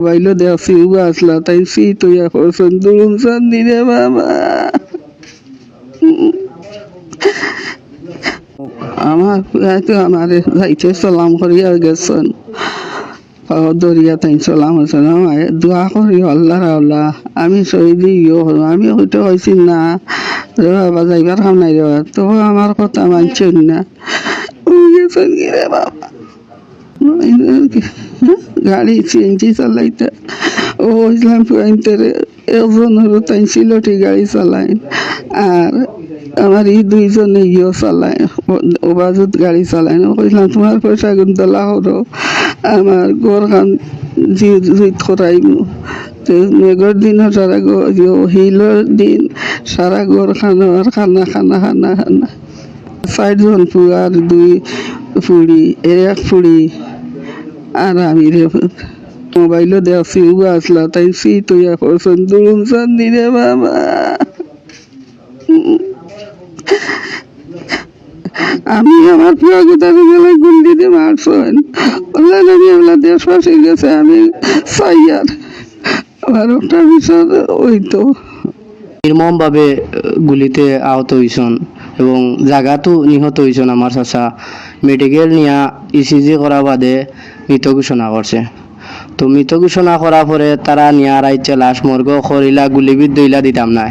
মোবাইলও দেওয়া ফিউ আসলা তাই ফি তৈয়া করছেন দুরুম চান্দি রে বাবা। আমার তো আমার যাইতে সালাম করিয়া গেছেন দরিয়া তাই সালাম আছেন আমায় দোয়া করি আল্লাহ আল্লাহ আমি শহীদ আমি হয়তো হয়েছি না রে বাবা যাইবার কাম নাই রে বাবা, তো আমার কথা মানছেন না গেছেন কি রে বাবা। গাড়ি সিএনজি চালাইতে ও ইসলামপুর আইনতে একজনের তাই সিলটি গাড়ি চালায় আর আমার এই দুইজনে ইয়েও চালায় ওবাজত গাড়ি চালায় না কইলাম তোমার পয়সা কিন্তু লাহরো আমার ঘর খান জিত করাইব মেঘর দিনও সারা হিলর দিন সারা ঘর খানোর খানা খানা খানা খানা 4 জন আর 2 ফুড়ি এক ফুড়ি আর আমি রে মোবাইলও দেওয়া ফিউ আসলা তাই ফি তৈয়া করছেন দুরুম চান্দি রে বাবা। আমি আমার প্রিয় গীতার গেলে গুন্ডি দিয়ে মারছেন বললেন আমি এগুলা দেশবাসী গেছে আমি চাই আর আমার একটা বিষয় ওই তো নির্মমভাবে গুলিতে আহত হয়েছেন এবং জায়গাতো নিহত হয়েছেন। আমার চাচা মেডিকেল নিয়া ইসিজি করা বাদে মৃত ঘোষণা করছে। তো মৃত ঘোষণা করার পরে তারা নিয়া রাইছে লাশ মর্গ খরিলা গুলিবিদ দইলা দিতাম না।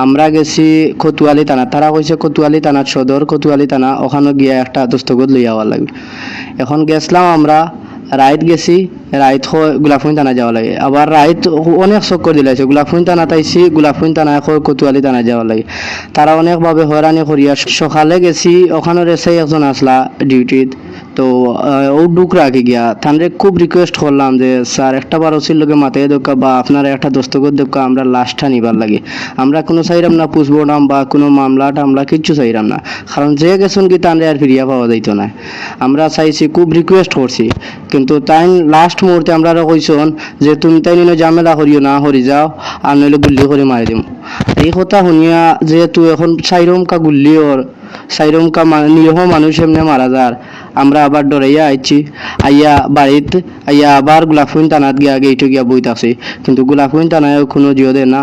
আমরা গেছি কতুয়ালি থানা, তারা কইছে কতুয়ালি থানার সদর কতুয়ালি থানা, ওখানে গিয়া একটা দস্তখত লইয়া যাওয়া লাগবে। এখন গেছিলাম আমরা রাইত গেছি, রাইত গোলাপগঞ্জ থানা যাওয়া লাগে, আবার রাইত অনেক চক্কর দিলাইছে গোলাপগঞ্জ থানা তাইছি গোলাপগঞ্জ থানা কতুয়ালি থানা যাওয়া লাগে। তারা অনেকভাবে হয়রানি করিয়া সকালে গেছি, ওখানের এসআই একজন আসলা ডিউটিত, তো ও ডুক রাখি গিয়া তানরে খুব রিকোয়েস্ট করলাম যে স্যার একটা বার ওসির লোকে মাথায় দোকা বা আপনারা একটা দস্তখত দোকা আমরা লাশটা নিবার লাগে, আমরা কোনো চাইরাম না পুষবোর্ডাম বা কোনো মামলা টামলা কিচ্ছু চাইরাম না, কারণ যে গেছেন কি তানরে আর ফিরিয়া পাওয়া যাইতো না। আমরা চাইছি খুব রিকোয়েস্ট করছি, কিন্তু তাই লাস্ট মুহূর্তে আমরা কইসন যে তুমি তাই নিয়ে ঝামেলা করিও না, হরি যাও আর নইলে গুল্লি করে মারি দিম। এই কথা শুনিয়া যেহেতু এখন সাইরমকা গুল্লি ওর সাইরমকা নিরহ মানুষ এমনি মারা যার, আমরা আবার ডরাইয়া আইছি, আইয়া বাড়িত আইয়া আবার গোলাপগঞ্জ থানাত গিয়া গেইটো গিয়া বইত আছি, কিন্তু গোলাপগঞ্জ থানায় কোনো জিও দেয় না।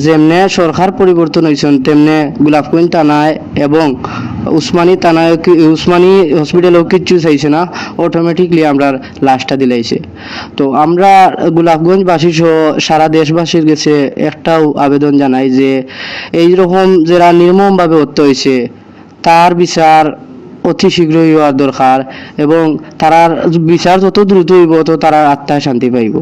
যেমনে সরকার পরিবর্তন হয়েছেন তেমনে গোলাপগঞ্জ থানায় এবং উসমানী থানায় উসমানী হসপিটালেও কিচ্ছু চাইছে না, অটোমেটিকলি আমরা লাশটা দিলাইছে। তো আমরা গোলাপগঞ্জবাসী সহ সারা দেশবাসীর কাছে একটাও আবেদন জানাই যে এইরকম যারা নির্মমভাবে হত্যা হয়েছে তার বিচার অতি শীঘ্রই হওয়ার দরকার এবং তারার বিচার যত দ্রুত হইব তো তারা আত্মায় শান্তি পাইব।